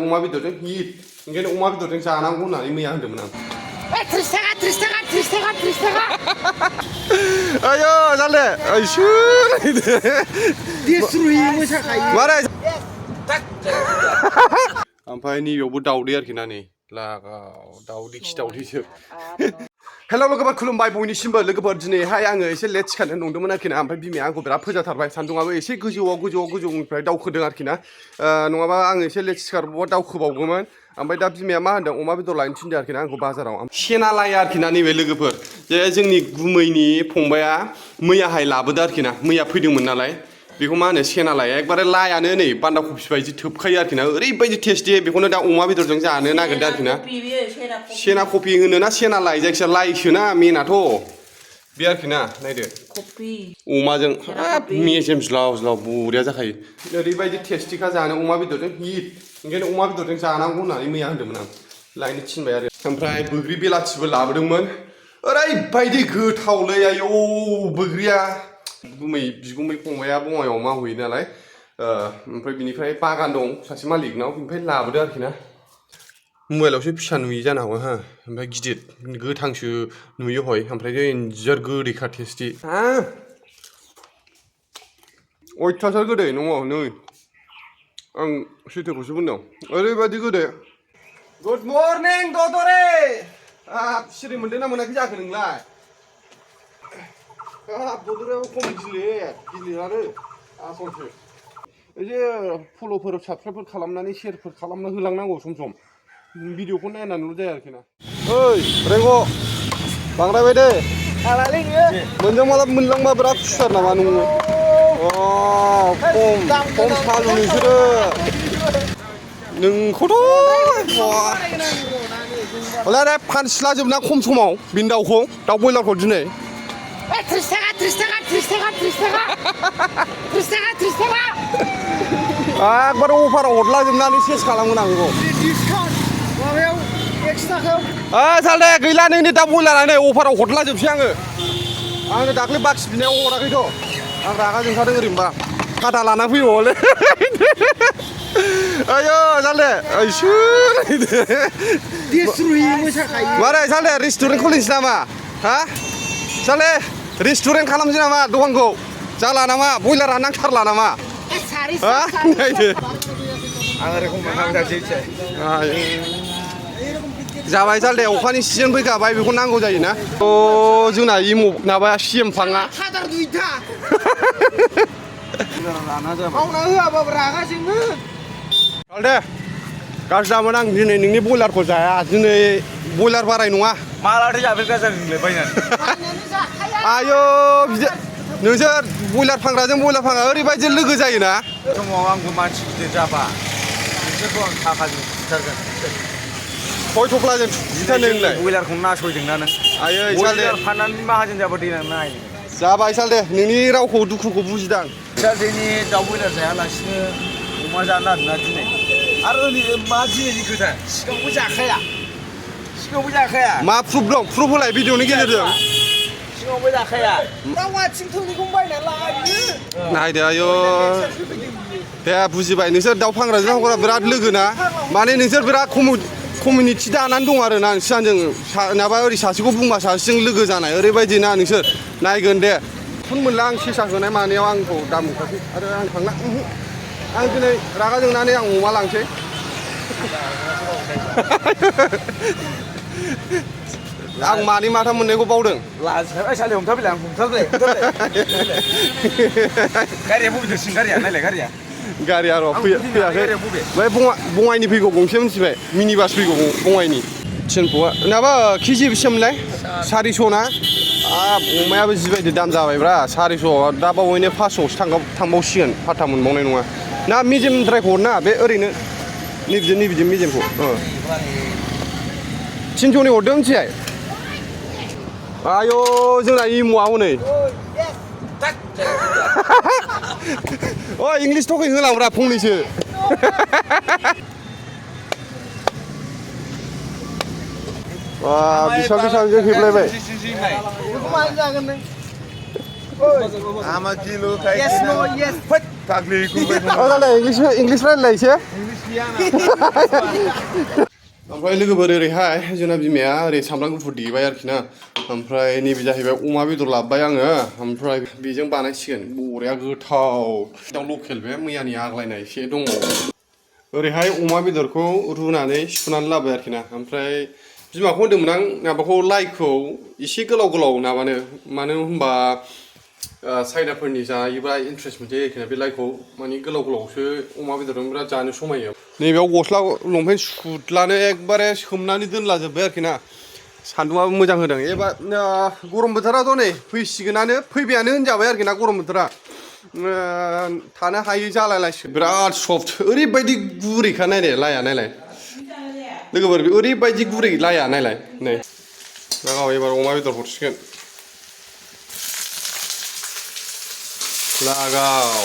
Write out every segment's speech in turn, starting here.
अमा बेदरजों हिट ओंखायनो अमा बेदरजों जानांगौ होननानै मैया होनदोंमोन आं 30 थाखा आयो जाले आइसु देसुरुयै मोसाखायो मारै ओमफ्राय नैबेयावबो दाउदै आरोखि ना नै लागाव दाउदैसो हेल' लोगोफोर खुलुमबाय बयनिसिमबो लोगोफोर दिनैहाय आङो एसे लेट सिखारनो नंदोंमोन आरोखि ना ओमफ्राय बिमाया आंखौ बिराद फोजाथारबाय सान्दुङाबो एसे गोजौनिफ्राय दावखोदों आरोखि ना नङाबा आङो एसे लेट सिखारबावबा दावखोबावगौमोन ओमफ्राय दा बिमाया मा होनदों अमा बेदर लायनो थिनदों आरोखि ना आंखौ बाजाराव सेना लाया आरोखि ना नैबे लोगोफोर जे जोंनि गुमैनि फंबाया मैयाहाय लाबोदो आरोखि ना मैया फैदोंमोन नालाय बेखौ मा होनो सेना लाया एकबारे लायानो नै बान्दा कफि बायदि थोबखायो आरोखि ना ओरैबायदि टेस्टि बेखौनो दा अमा बेदरजों जानो नागिरदों आरोखि ना सेना कफि होनो ना सेना लाय जायखिया लायसोना मेनाथ' बे आरोखि ना नायदो अमाजों हाब मेजेम ज्लाव बरिया जाखायो ओरैबायदि टेस्टिखा जानो अमा बेदरजों हिट ओंखायनो अमा बेदरजों जानांगौ होननानै मैया होनदोंमोन आं लायनो थिनबाय आरो ओमफ्राय बैग्रि बेलाथिबो लाबोदोंमोन ओरैबायदि गोथावलै आयौ बैग्रिया बिगुमै फंबाया बङाइआव मावहैयो नालाय ओमफ्राय बिनिफ्राय बागान दं सासे मालिकनाव बिनिफ्राय लाबोदो आरोखि ना मबाइलावसो फिसा नुयो जानो हागौ हा ओमफ्राय गिदिर गोथांसो नुयो हय ओमफ्राय इन्जार गोदैखा टेस्टि अयथासार गोदै नङ नै आं सैथोखौसो बुंदों ओरैबायदि गोदै गुड मर्निं ददरे सिरि मोनदों ना मोनाखै जाखो नोंलाय ददरायाव खम गिलिरानो आसलसो एसे फल'फोर साबसक्राइबफोर खालामनानै शेयारफोर खालामना होलांनांगौ सम सम भिडिअखौ नायनानैल' जाया आरोखि ना ओइ रेंग' बांद्रायबाय दे मोनलांबा बिराद खुसार नामा नोङो खम सालु नोंसोरो नोंखौथ' हले फानसिला जोबना खम समाव बिनि दाउखौ दाउ बयलारखौ दिनै 30 थाखा एकबार अफाराव हरलाजोबनानै सेस खालामगोन आं बेखौ माबायाव 100 थाखायाव साल दे गैला नोंनि दा बयलारानो अफाराव हरलाजोबसै आङो दाख्लै बाखि बिनायाव हराखैथ' आं रागा जोंखादों ओरैनोबा खाथा लाना फैयो हले आयो सालदे आइसु देसुरुयै मोसाखायो मारै सालदे रेस्टुरेन्ट खुलिनोसै नामा हा सालदे रेस्टुरेन्ट खालामसै नामा दखानखौ जाला नामा बयलारा नांथारला नामा जाबाय सालदे अखानि सिजोन फैखाबाय बेखौ नांगौ जायोना जोंना इम' माबा सिएम फाङा मावना होआबाबो रागा जोङो सालदे गाज्रि दामोन आं दिनै नोंनि बयलारखौ जाया दिनै बयलार बाराय नङा मालाथो जाफेरखा जों नोंलाय बायनानै आयौ बिदि नोंसोर बयलार फानग्राजों बयलार फानग्रा ओरैबायदि लोगो जायोना समाव आंबो मानसि गिदिर जाबा नोंसोरखौ आं थाखाजों बुथारगोन खय थफ्लाजों बुथारनो नोंलाय बयलारखौ नासयदोंना नों आयै बयलार फाननानै माहाजोन जाबा देनां नाय जाबाय सालदे नोंनि रावखौ दुखुखौ बुजिदां सालदेनि दाउ बयलार जायालासिनो अमा जानो नागिरना दिनै आरो मा दिनैनि खोथा सिगाङावबो जाखाया मा प्रुफ दं प्रुफ होलाय भिडिअनि गेजेरजों सिगाङावबो जाखाया दाउ आथिं थोंनैखौ बायनानै लायो नायदो आयौ दे बुजिबाय नोंसोर दाउ फानग्राजों दाउफोरा बिराद लोगो ना माने नोंसोर बिराद कमिउनिटि दानानै दं आरो ना सिगांजों नाबा ओरै सासेखौ बुंबा सासेजों लोगो जानाय ओरैबायदि ना नोंसोर नायगोन दे फन मोनला आं सेसा होनाय मानायाव आंखौ दाम मोनखासै आरो आं थांला आं दिनै रागा जोंनानै आं अमा लांसै आं मानै माथाम मोननायखौ बावदों लाजिखाबाय साले हमथाबैलाय आं हमथाबलाय गारिया बबेथिं गारिया नायलाय गारिया र' फैयाखै ओमफ्राय बङाइनि फैगौ गंसे मिथिबाय मिनि बास फैगौ बङाइनि थिनफ'आ नङाबा केजि बेसेबांलाय 400 ना अमायाबो जिबायदि दाम जाबायब्रा 400 दा बावैनो 500 थांबावसिगोन फाथा मोनबावनाय नङा ना मिडियामद्रायखौ हरना बे ओरैनो नैबिदि मिडियामखौ 300नि हरदों मिथिबाय आयौ जोंना इम'आ हनै इंलिस टकिं होलांब्रा फंनैसो बेसेबांजों हेबलायबाय बेखौ मानो जागोन नों आमा किल' दाख्लै गुरबाय औ दालाय इंलिस रायलाय एसे इंलिस गैया ना ओमफ्राय लोगोफोर ओरैहाय जोंना बिमाया ओरै सामब्राम गुफुर देबाय आरोखि ना ओमफ्राय नैबे जाहैबाय अमा बेदर लाबोबाय आङो ओमफ्राय बेजों बानायसिगोन बरिया गोथाव दाउ लकेल बे मैयानि आग्लायनाय एसे दङ ओरैहाय अमा बेदरखौ रुनानै सुनानै लाबाय आरोखि ना ओमफ्राय बिमाखौ होनदोंमोन आं माबाखौ लाइखौ एसे गोलाव गोलाव मानो होनबा चाइनाफोरनि जायोबा इन्ट्रेस्ट मोनजायो आरोखि ना बे लाइखौ माने गोलाव गोलावसो अमा बेदरजों बिराद जानो समायो नैबेयाव गस्ला लंपेन्ट सुदलानो एकबारे सोमनानै दोनलाजोब्बाय आरोखि ना सान्दुंआबो मोजां होदों एबार गरम बोथोराथ' नै फैसिगोनानो फैबायानो होनजाबाय आरोखि ना गरम बोथोरा थानो हायै जालायलायसिगोन बिराद सफ्ट ओरैबायदि गुरैखा नायलाय लाया नायलाय लोगोफोर ओरैबायदि गुरै लाया नायलाय नै रागाव एबार अमा बेदर हरसिगोन लागाव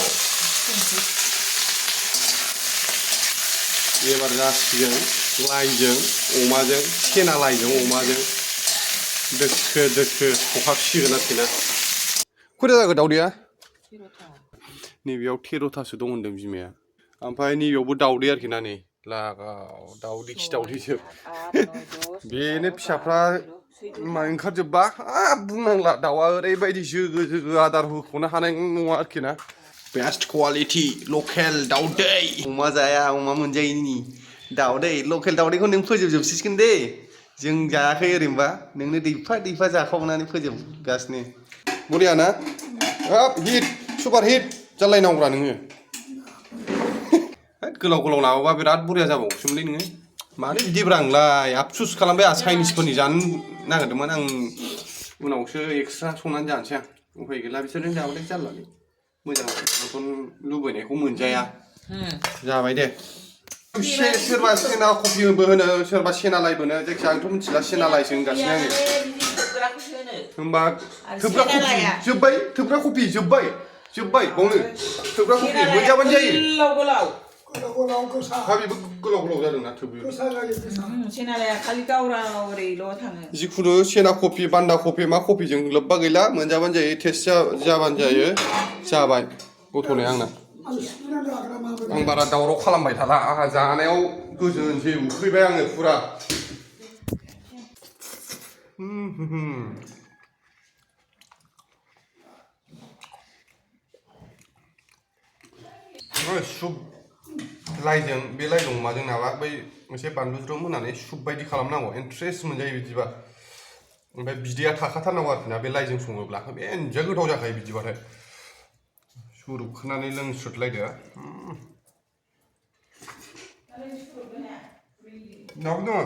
एबार जासिगोन लाइजों अमाजों सेना लाइजों अमाजों दोखो दोखो सौहाबसिगोन आरोखि ना खैथा जाखो दाउदैया नैबेयाव 13थासो दं होनदों बिमाया ओमफ्राय नैबेयावबो दाउदै आरोखि ना नै लागाव दाउदैखि दाउदैजोब बेनो फिसाफ्रा ओंखारजोबबा हाब बुंनांला दाउआ ओरैबायदि जोगो जोगो आदार होख'नो हानाय नङा आरोखि ना बेस्ट क्वालिटि लकेल दाउदै अमा जाया अमा मोनजायैनि दाउदै लकेल दाउदैखौ नों फोजोबजोबसिगोन दे जों जायाखै ओरैनोबा नोंनो दैफा दैफा जाखावनानै फोजोबगासिनो बरिया ना हाब हिट सुपार हिट जालायनांगौब्रा नोङो गोलाव गोलाव लाबोबा बिराद बरिया जाबावोसोमोनलै नोङो मानो बिदिब्रा आंलाय आफसुस खालामबाय आं चाइनिसफोरनि जानो नागिरदोंमोन आं उनावसो एक्सट्रा संनानै जानोसै आं उफाय गैला बिसोरजों जाबाथाय जारलालै मोजां बेखौनो लुबैनायखौ मोनजाया जाबाय दे सोरबा सेना कफिबो होनो सोरबा सेना लाइबो होनो जायखिया आंथ' मिथिला सेना लाइसो होनगासिनो आङो होमबा थोब्रा कफि जोब्बाय थोब्रा कफि जोब्बाय बावनो थोब्रा कफि मोनजाबानो जायो हा बेबो गोलाव गोलाव जादोंना थोब्रा सेनालाया खालि गावरावरैल' थाङो जिखुनु सेना कफि बान्दा कफि मा कफिजों लोब्बा गैला मोनजाबानो जायो टेस्ट जाबानो जायो जाबाय गथ'नो आंना आं बारा दावराव खालामबाय थाला आंहा जानायाव गोजोनसै उखैबाय आङो फुरा सुप लाइजों बे लाइजों अमाजों नाबा बै मोनसे बानलु ज्रोम होनानै सुप बायदि खालामनांगौ इन्ट्रेस्ट मोनजायो बिदिबा ओमफ्राय बिदैया थाखाथारनांगौ आरोखि ना बे लाइजों सङोब्ला बेनोजा गोथाव जाखायो बिदिबाथाय सुरुबखोनानै लोंस्रोदलायदो दाबो दङ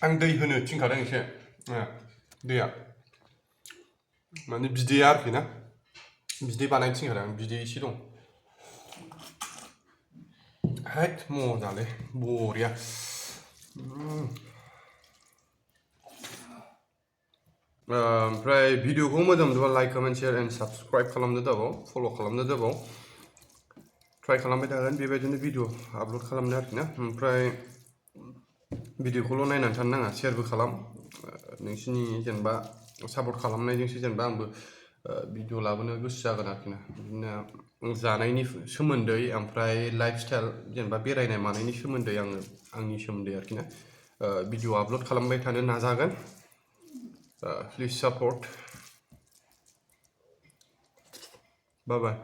आं दै होनो थिनखादों एसे दैया माने बिदैया आरोखि ना बिदै बानायनो थिनखादों आं बिदै एसे दं हैद मजालै बरिया ओमफ्राय भिडिअखौ मोजां मोनोबा like comment share and subscribe खालामनो दाबाव फल' खालामनो दाबाव ट्राइ खालामबाय थागोन बेबायदिनो भिडिअ आपल'ड खालामनो आरोखि ना ओमफ्राय भिडिअखौल' नायनानै थानो नाङा शेयारबो खालाम नोंसिनि जेनेबा सापर्ट खालामनायजोंसो जेनेबा आंबो भिडिअ लाबोनो गोसो जागोन आरोखि ना बिदिनो जानायनि सोमोन्दै ओमफ्राय लाइफ स्टाइल जेनेबा बेरायनाय मानायनि सोमोन्दै आंनि सोमोन्दै आरोखि ना भिडिअ आपल'ड खालामबाय थानो नाजागोन प्लिज सापर्ट बाय बाय